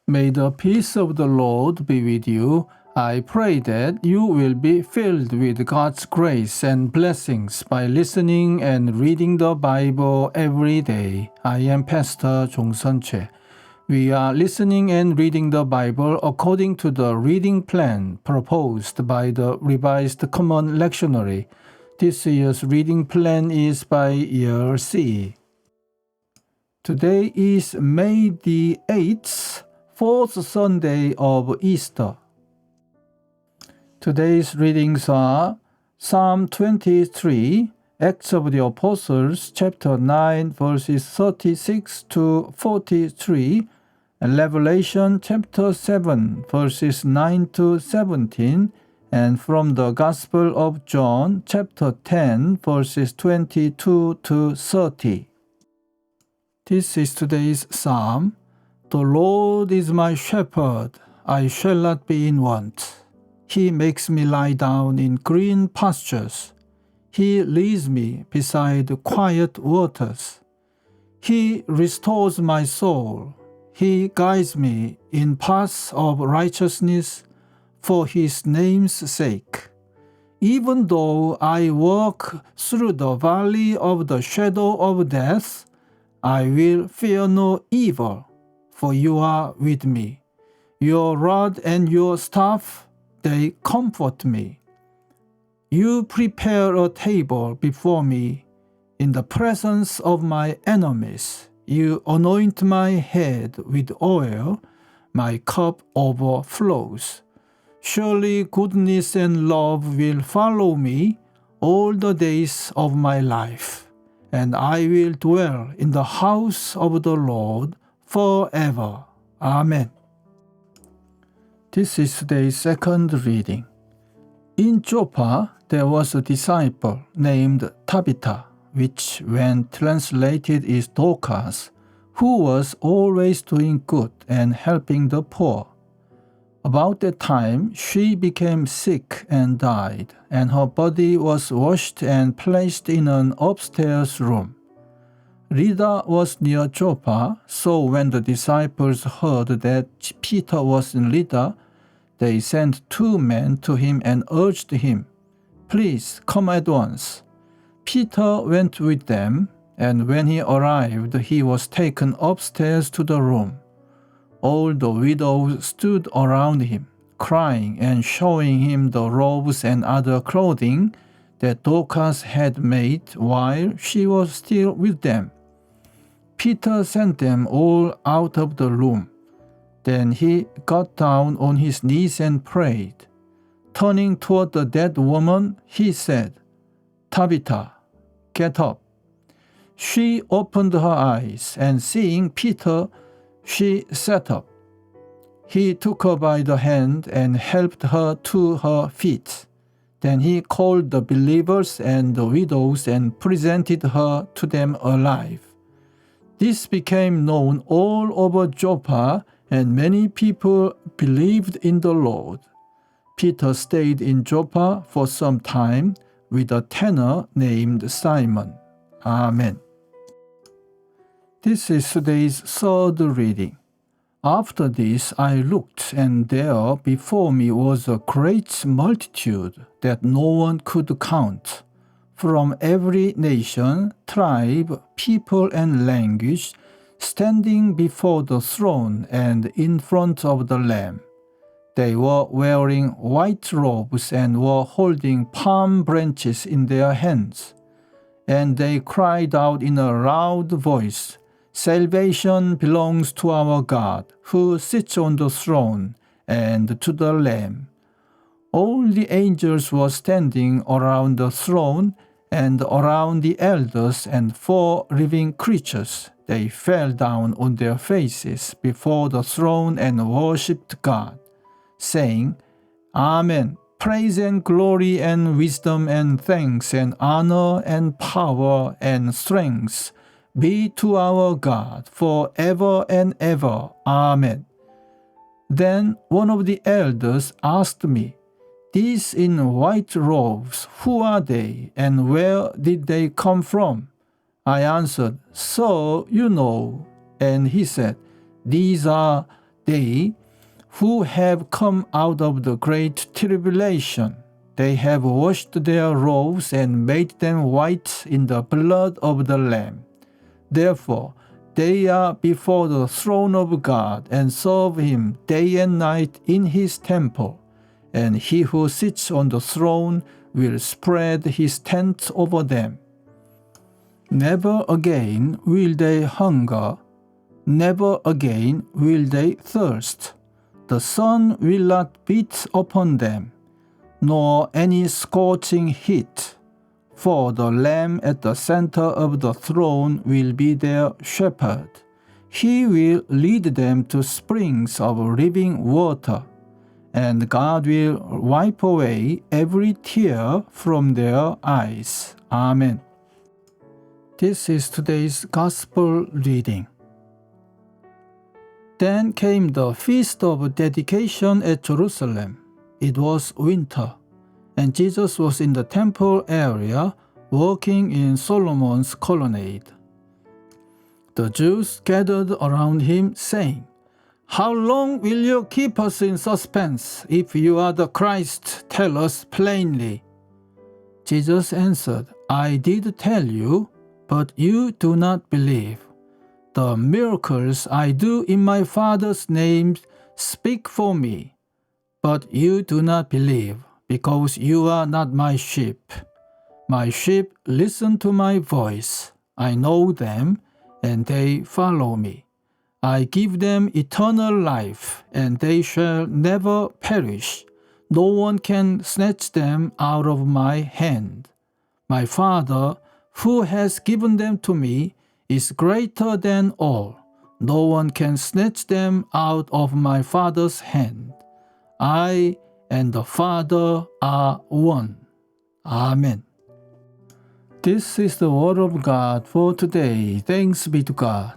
May the peace of the Lord be with you. I pray that you will be filled with God's grace and blessings by listening and reading the Bible every day. I am Pastor 종선채. We are listening and reading the Bible according to the reading plan proposed by the Revised Common Lectionary. This year's reading plan is by year C. Today is May the 8th, fourth Sunday of Easter. Today's readings are Psalm 23, Acts of the Apostles, chapter 9, verses 36 to 43, and Revelation chapter 7, verses 9 to 17, and from the Gospel of John, chapter 10, verses 22 to 30. This is today's Psalm. The Lord is my shepherd, I shall not be in want. He makes me lie down in green pastures. He leads me beside quiet waters. He restores my soul. He guides me in paths of righteousness for his name's sake. Even though I walk through the valley of the shadow of death, I will fear no evil, for you are with me. Your rod and your staff, they comfort me. You prepare a table before me in the presence of my enemies. You anoint my head with oil, my cup overflows. Surely goodness and love will follow me all the days of my life, and I will dwell in the house of the Lord forever. Amen. This is today's second reading. In Joppa there was a disciple named Tabitha, which when translated is Dorcas, who was always doing good and helping the poor. About that time she became sick and died, and her body was washed and placed in an upstairs room. Lydda was near Joppa, so when the disciples heard that Peter was in Lydda, they sent 2 men to him and urged him, "Please come at once." Peter went with them, and when he arrived, he was taken upstairs to the room. All the widows stood around him, crying and showing him the robes and other clothing that Dorcas had made while she was still with them. Peter sent them all out of the room. Then he got down on his knees and prayed. Turning toward the dead woman, he said, "Tabitha, get up." She opened her eyes, and seeing Peter, she sat up. He took her by the hand and helped her to her feet. Then he called the believers and the widows and presented her to them alive. This became known all over Joppa, and many people believed in the Lord. Peter stayed in Joppa for some time with a tanner named Simon. Amen. This is today's third reading. After this I looked, and there before me was a great multitude that no one could count, from every nation, tribe, people, and language, standing before the throne and in front of the Lamb. They were wearing white robes and were holding palm branches in their hands. And they cried out in a loud voice, "Salvation belongs to our God, who sits on the throne, and to the Lamb." All the angels were standing around the throne and around the elders and 4 living creatures. They fell down on their faces before the throne and worshipped God, saying, "Amen. Praise and glory and wisdom and thanks and honor and power and strength be to our God forever and ever. Amen." Then one of the elders asked me, "These in white robes, who are they, and where did they come from?" I answered, "So you know." And he said, "These are They who have come out of the great tribulation, they have washed their robes and made them white in the blood of the Lamb. Therefore, they are before the throne of God and serve him day and night in his temple. And he who sits on the throne will spread his tent over them. Never again will they hunger, never again will they thirst. The sun will not beat upon them, nor any scorching heat. For the Lamb at the center of the throne will be their shepherd. He will lead them to springs of living water, and God will wipe away every tear from their eyes. Amen. This is today's Gospel reading. Then came the feast of dedication at Jerusalem. It was winter, and Jesus was in the temple area working in Solomon's colonnade. The Jews gathered around him, saying, "How long will you keep us in suspense? If you are the Christ, tell us plainly." Jesus answered, "I did tell you, but you do not believe. The miracles I do in my Father's name speak for me, but you do not believe, because you are not my sheep. My sheep listen to my voice. I know them, and they follow me. I give them eternal life, and they shall never perish. No one can snatch them out of my hand. My Father, who has given them to me, is greater than all. No one can snatch them out of my Father's hand. I and the Father are one." Amen. This is the word of God for today. Thanks be to God.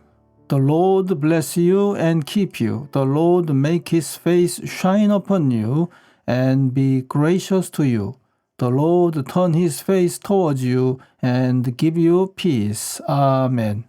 The Lord bless you and keep you. The Lord make his face shine upon you and be gracious to you. The Lord turn his face towards you and give you peace. Amen.